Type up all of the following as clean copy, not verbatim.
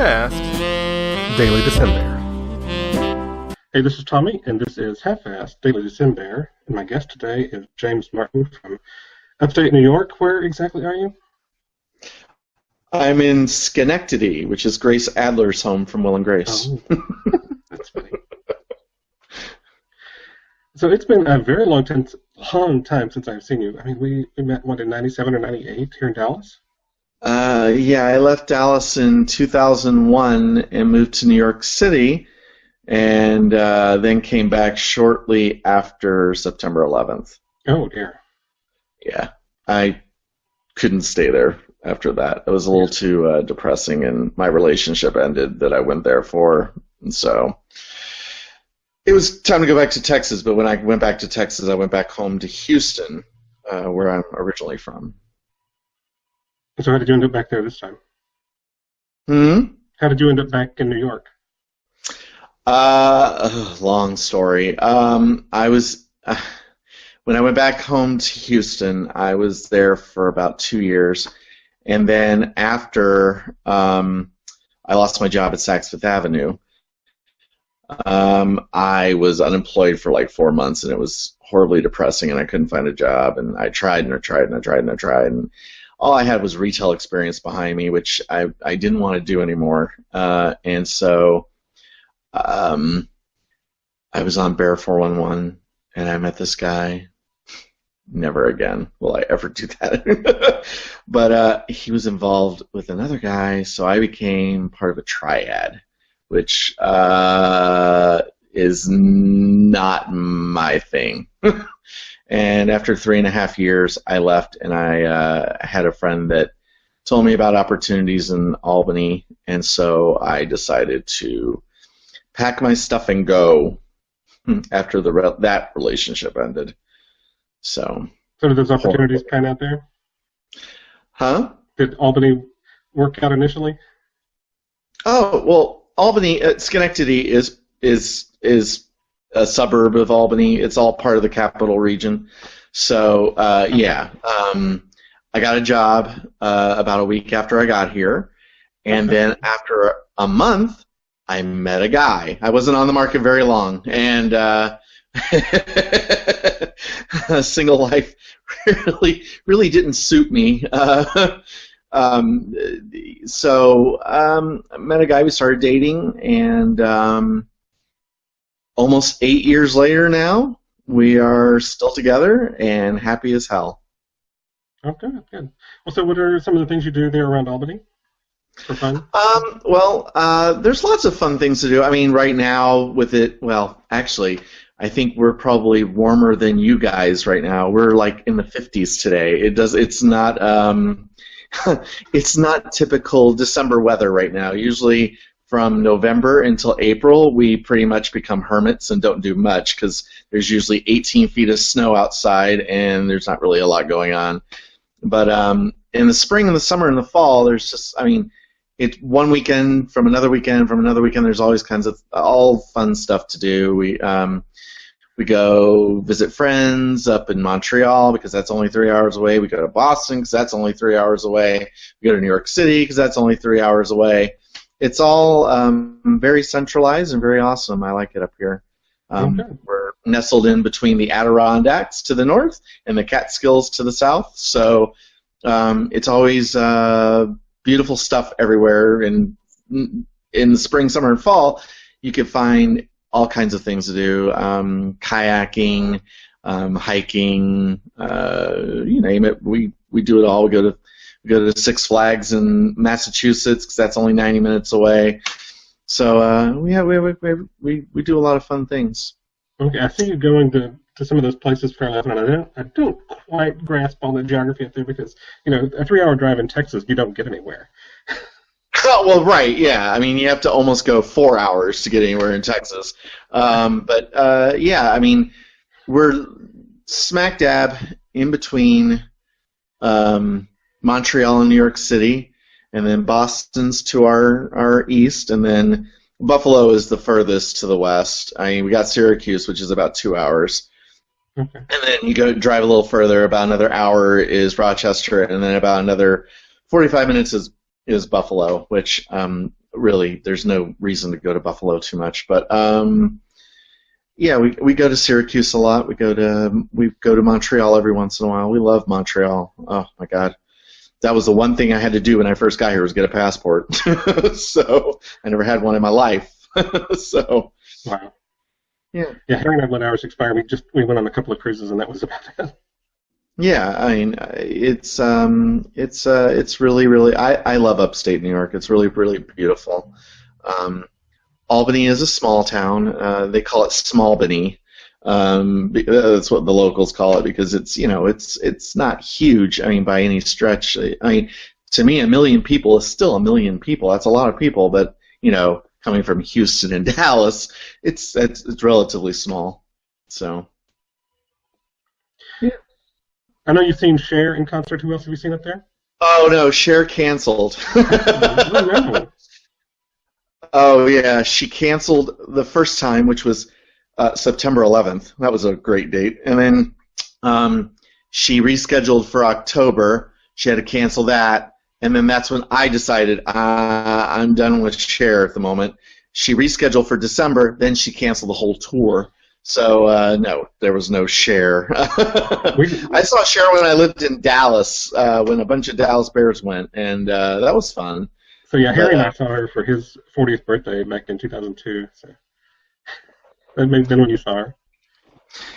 half-assed Daily Decembear. Hey, this is Tommy, and this is Half-Assed Daily Decembear, and my guest today is James Martin from upstate New York. Where exactly are you? I'm in Schnectady, which is Grace Adler's home from Will and Grace. Oh, that's funny. So it's been a very long time since I've seen you. I mean, we met, in 97 or 98 here in Dallas? Yeah, I left Dallas in 2001 and moved to New York City, and then came back shortly after September 11th. Oh, dear. Yeah, I couldn't stay there after that. It was a little too depressing, and my relationship ended that I went there for. And so it was time to go back to Texas, but when I went back to Texas, I went back home to Houston, where I'm originally from. So how did you end up back there this time? How did you end up back in New York? Long story. I was when I went back home to Houston, I was there for about 2 years, and then after I lost my job at Saks Fifth Avenue, I was unemployed for like 4 months, and it was horribly depressing, and I couldn't find a job, and I tried and I tried and I tried and I tried, and all I had was retail experience behind me, which I didn't want to do anymore, and so I was on Bear 411, and I met this guy. Never again will I ever do that. But he was involved with another guy, so I became part of a triad, which is not my thing. And after 3.5 years, I left, and I had a friend that told me about opportunities in Albany, and so I decided to pack my stuff and go after that relationship ended. So did those opportunities pan out there? Huh? Did Albany work out initially? Oh, well, Albany, Schenectady is a suburb of Albany. It's all part of the capital region. So, yeah, I got a job about a week after I got here, and then after a month, I met a guy. I wasn't on the market very long, and single life really didn't suit me. So I met a guy, we started dating, and almost 8 years later now, we are still together and happy as hell. Okay, good. Well, so what are some of the things you do there around Albany for fun? Well, there's lots of fun things to do. I mean, right now with it, well, actually, I think we're probably warmer than you guys right now. We're like in the 50s today. It's not it's not typical December weather right now. Usually from November until April, we pretty much become hermits and don't do much because there's usually 18 feet of snow outside and there's not really a lot going on. But in the spring and the summer and the fall, there's just, I mean, it's one weekend from another weekend from another weekend. There's always kinds of all fun stuff to do. We go visit friends up in Montreal because that's only 3 hours away. We go to Boston because that's only 3 hours away. We go to New York City because that's only 3 hours away. It's all very centralized and very awesome. I like it up here. Okay. We're nestled in between the Adirondacks to the north and the Catskills to the south. So it's always beautiful stuff everywhere. And in the spring, summer, and fall, you can find all kinds of things to do, kayaking, hiking, you name it. We do it all. We go to Six Flags in Massachusetts because that's only 90 minutes away. So yeah, we do a lot of fun things. Okay, I see you going to some of those places for 11, and I don't quite grasp all the geography up there because, you know, a 3-hour drive in Texas, you don't get anywhere. Oh, well, right, yeah. I mean, you have to almost go 4 hours to get anywhere in Texas. But yeah, I mean, we're smack dab in between Montreal and New York City, and then Boston's to our east, and then Buffalo is the furthest to the west. I mean, we got Syracuse, which is about 2 hours. Okay. And then you go drive a little further, about another hour is Rochester, and then about another 45 minutes is Buffalo, which really, there's no reason to go to Buffalo too much. But yeah, we go to Syracuse a lot. We go to Montreal every once in a while. We love Montreal. Oh my God, that was the one thing I had to do when I first got here was get a passport. So I never had one in my life. So Wow. yeah. Yeah, Harry and I let ours expire. We went on a couple of cruises, and that was about it. Yeah, I mean, it's really, really. I love upstate New York. It's really, really beautiful. Albany is a small town. They call it Smallbany. That's what the locals call it because it's not huge. I mean, by any stretch. I mean, to me, 1 million people is still 1 million people. That's a lot of people, but coming from Houston and Dallas, it's relatively small. So. Yeah. I know you've seen Cher in concert. Who else have you seen up there? Oh no, Cher canceled. Oh, no. Oh yeah, she canceled the first time, which was September 11th. That was a great date. And then she rescheduled for October. She had to cancel that. And then that's when I decided I'm done with Cher at the moment. She rescheduled for December. Then she canceled the whole tour. So no, there was no Cher. I saw Cher when I lived in Dallas when a bunch of Dallas Bears went, and that was fun. So yeah, Harry and I saw her for his 40th birthday back in 2002. So then when you saw her.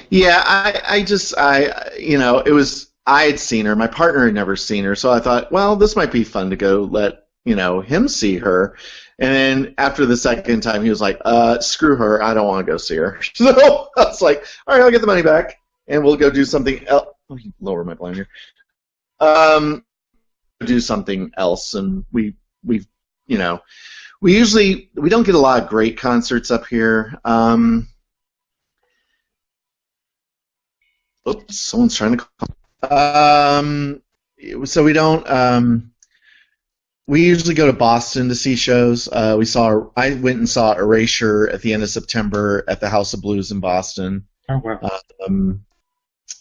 Yeah, it was. I had seen her. My partner had never seen her, so I thought, well, this might be fun to go let him see her. And then after the second time, he was like, screw her, I don't want to go see her. So I was like, all right, I'll get the money back, and we'll go do something else. Let me lower my blind here. Do something else, and we usually we don't get a lot of great concerts up here. Oops, someone's trying to call. So we don't. We usually go to Boston to see shows. I went and saw Erasure at the end of September at the House of Blues in Boston. Oh wow!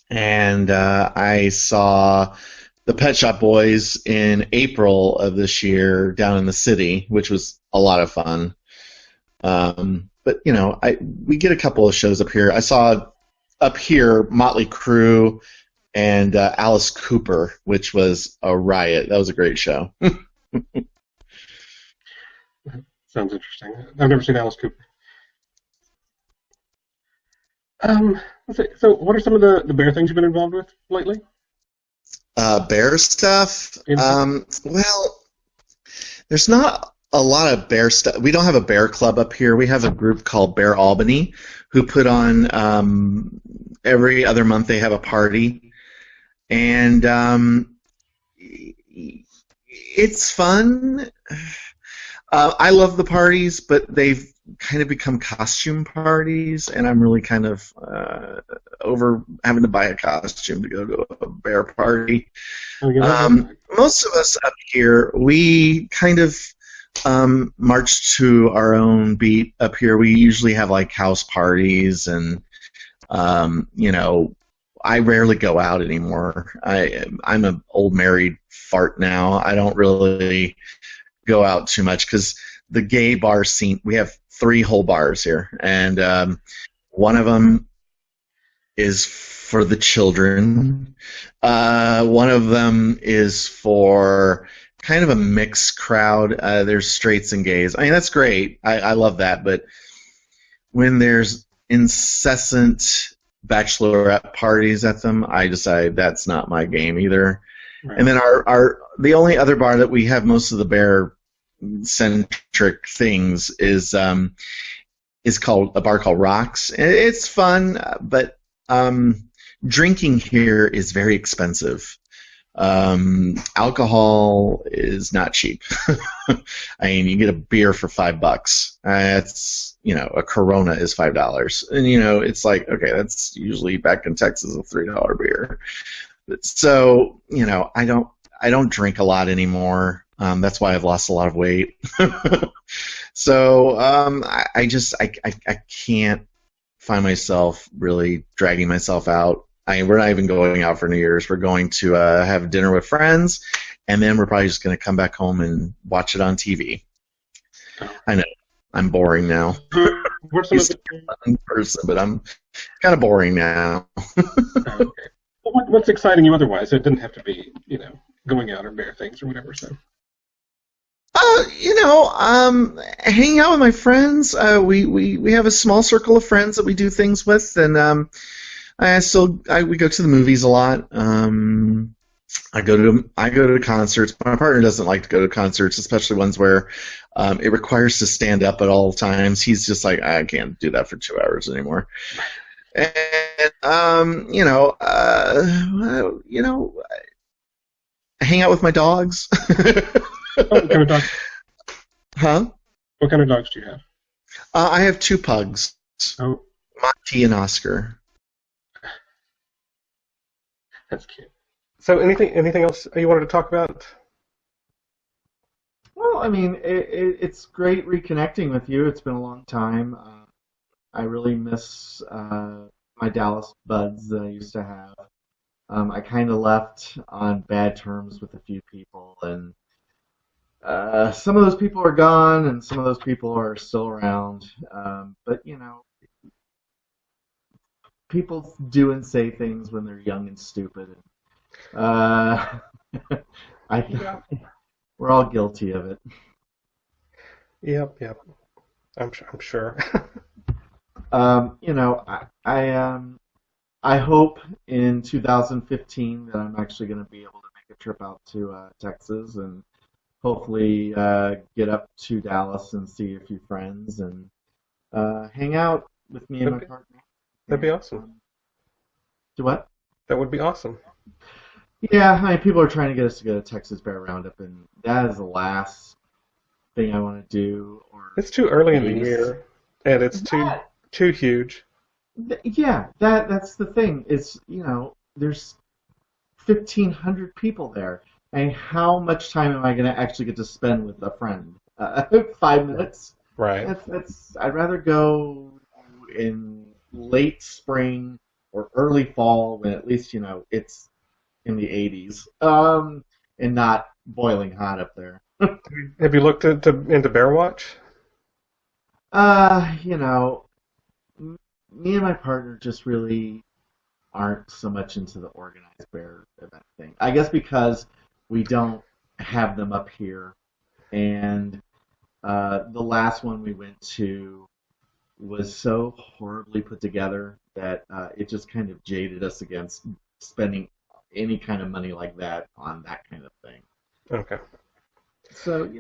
And I saw the Pet Shop Boys in April of this year down in the city, which was a lot of fun. But we get a couple of shows up here. I saw up here Motley Crue and Alice Cooper, which was a riot. That was a great show. Sounds interesting. I've never seen Alice Cooper. Let's see. So, what are some of the bear things you've been involved with lately? Bear stuff? Well, there's not a lot of bear stuff. We don't have a bear club up here. We have a group called Bear Albany who put on every other month they have a party. And it's fun. I love the parties, but they've kind of become costume parties, and I'm really kind of over having to buy a costume to go to a bear party. Most of us up here, we kind of march to our own beat up here. We usually have like house parties, and I rarely go out anymore. I'm an old married fart now. I don't really go out too much because the gay bar scene, we have 3 whole bars here, and one of them is for the children. One of them is for kind of a mixed crowd. There's straights and gays. I mean, that's great. I love that, but when there's incessant bachelorette parties at them, I decide that's not my game either. Right. And then the only other bar that we have most of the bear centric things is called a bar called Rocks. It's fun, but drinking here is very expensive. Alcohol is not cheap. I mean, you get a beer for $5. That's a Corona is $5, and it's like, okay, that's usually back in Texas a $3 beer. So I don't drink a lot anymore. That's why I've lost a lot of weight. So I can't find myself really dragging myself out. We're not even going out for New Year's. We're going to have dinner with friends, and then we're probably just going to come back home and watch it on TV. I know. I'm boring now. What's some of Used to be a fun person, but I'm kind of boring now. okay. Well, what's exciting you otherwise? It didn't have to be, going out or bear things or whatever. So. Hanging out with my friends. We have a small circle of friends that we do things with, and we go to the movies a lot. I go to concerts. My partner doesn't like to go to concerts, especially ones where it requires to stand up at all times. He's just like, I can't do that for 2 hours anymore. And hang out with my dogs. What kind of dogs? Huh? What kind of dogs do you have? I have 2 pugs. Oh, Monty and Oscar. that's cute. So anything else you wanted to talk about? Well, I mean, it's great reconnecting with you. It's been a long time. I really miss my Dallas buds that I used to have. I kind of left on bad terms with a few people, and some of those people are gone, and some of those people are still around. But, people do and say things when they're young and stupid. I think we're all guilty of it. Yep. I'm sure. I hope in 2015 that I'm actually going to be able to make a trip out to Texas and hopefully get up to Dallas and see a few friends and hang out with me and my partner. That'd be awesome. Do what? That would be awesome. Yeah, I mean, people are trying to get us to go to Texas Bear Roundup, and that is the last thing I want to do. It's too early in the year, and it's too huge. Yeah, that's the thing. It's, there's 1,500 people there. And how much time am I going to actually get to spend with a friend? 5 minutes? Right. I'd rather go in late spring or early fall when at least, it's in the 80s, and not boiling hot up there. Have you looked into Bear Watch? Me and my partner just really aren't so much into the organized bear event thing. I guess because we don't have them up here, and the last one we went to was so horribly put together that it just kind of jaded us against spending any kind of money like that on that kind of thing. Okay. So,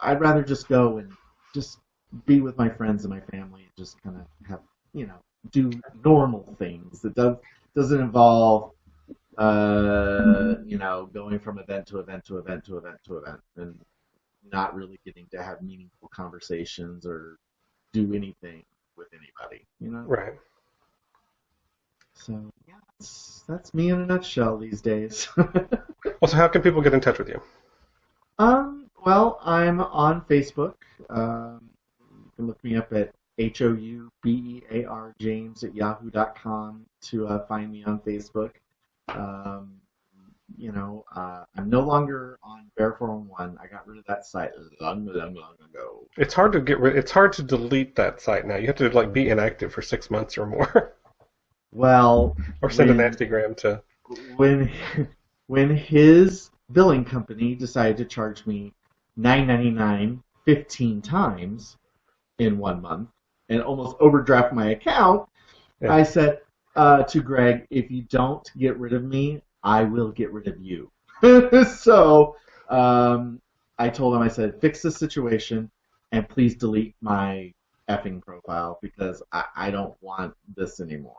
I'd rather just go and just be with my friends and my family and just kind of have, do normal things. It doesn't involve, going from event to event to event to event to event and not really getting to have meaningful conversations or do anything with anybody, Right. So, yeah, that's me in a nutshell these days. Well, so how can people get in touch with you? Well, I'm on Facebook. You can look me up at HOUBEAR James at yahoo.com to find me on Facebook. I'm no longer on Bear 411. I got rid of that site long ago. It's hard to get rid. It's hard to delete that site now. You have to be inactive for 6 months or more. Well, or send a nastygram to. When his billing company decided to charge me $9.99 15 times in 1 month and almost overdraft my account, yeah. I said to Greg, if you don't get rid of me, I will get rid of you. So I told him, I said, fix this situation and please delete my effing profile because I don't want this anymore.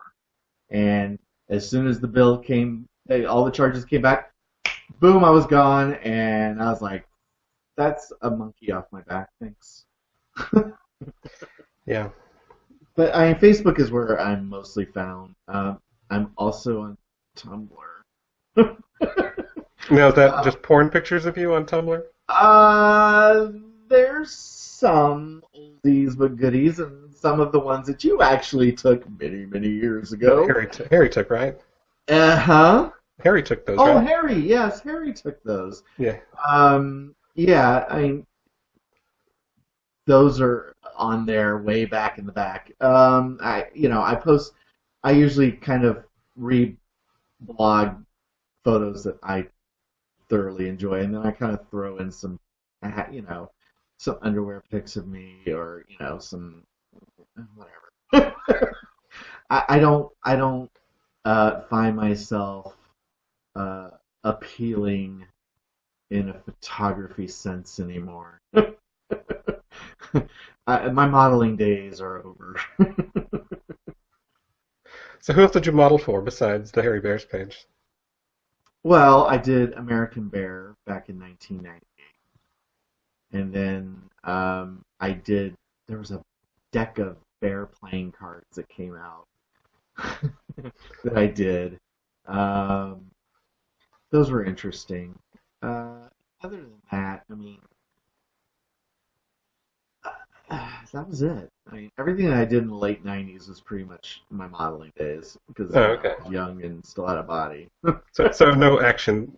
And as soon as the bill came, all the charges came back, boom, I was gone, and I was like, that's a monkey off my back, thanks. Yeah. But Facebook is where I'm mostly found. I'm also on Tumblr. Now, is that just porn pictures of you on Tumblr? There's some oldies but goodies, and some of the ones that you actually took many, many years ago. Harry took, right? Uh-huh. Harry took those, Oh, right? Harry, yes, Harry took those. Yeah. Yeah, I mean, those are on there way back in the back. I usually kind of reblog photos that I thoroughly enjoy, and then I kind of throw in some, some underwear pics of me, or some whatever. I don't find myself appealing in a photography sense anymore. My modeling days are over. So who else did you model for besides the Hairy Bears page? Well, I did American Bear back in 1998, and then there was a deck of bear playing cards that came out that I did. Those were interesting. Other than that, I mean, that was it. I mean, everything that I did in the late 90s was pretty much my modeling days because I was young and still had a body. So no action.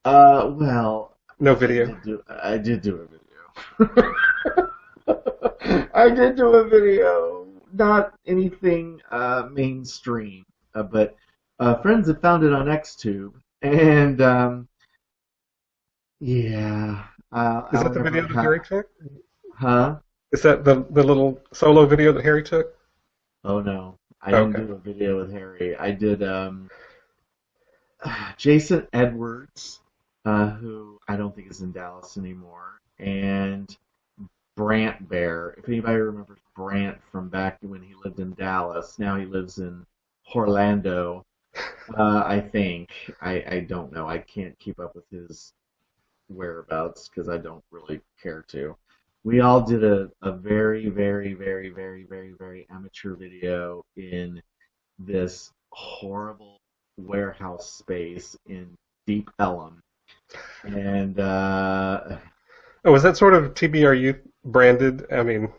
Well, No video. I did do a video. I did do a video. Not anything mainstream, but friends had found it on Xtube, and yeah. Is that the video that Harry took? Huh? Is that the little solo video that Harry took? Oh no, I didn't do a video with Harry. I did Jason Edwards, who I don't think is in Dallas anymore, and Brant Bear. If anybody remembers Brant from back when he lived in Dallas, now he lives in Orlando. I think. I don't know. I can't keep up with his whereabouts because I don't really care to. We all did a very, very, very, very, very, very amateur video in this horrible warehouse space in Deep Ellum. And was that sort of TBRU branded? I mean,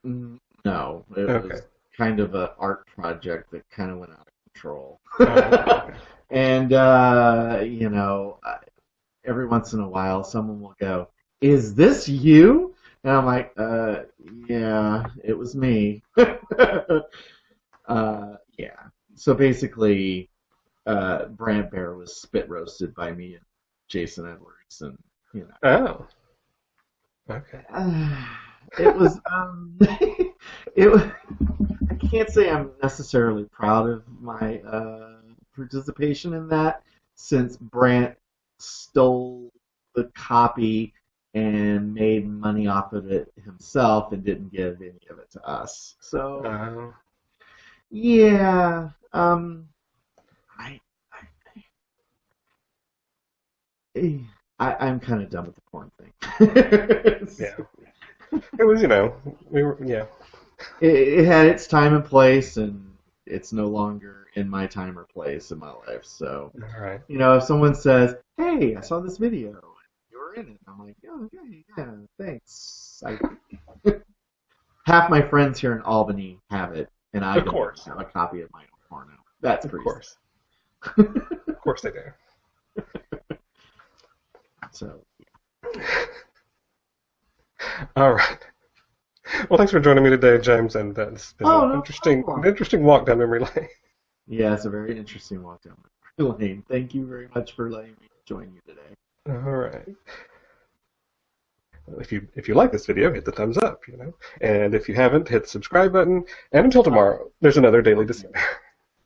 no, it was kind of an art project that kind of went out of control. And every once in a while, someone will go, "Is this you?" And I'm like, "Yeah, it was me." Yeah. So basically, Brant Bear was spit roasted by me and Jason Edwards, and Oh. Okay. It was. It was. I can't say I'm necessarily proud of my participation in that, since Brant stole the copy and made money off of it himself and didn't give any of it to us. So, yeah, I'm kind of done with the porn thing. Yeah. It was, It had its time and place, and it's no longer in my time or place in my life. So, all right. if someone says, "Hey, I saw this video, and you were in it," I'm like, "Oh, okay, yeah, thanks." Half my friends here in Albany have it, and I don't have a copy of my own porno. That's pretty. Of course. Of course they do. So. All right. Well, thanks for joining me today, James, and it's been an interesting walk down memory lane. Yeah, it's a very interesting walk down memory lane. Thank you very much for letting me join you today. All right. Well, if you like this video, hit the thumbs up, and if you haven't, hit the subscribe button. And until tomorrow, there's another Daily Decembear.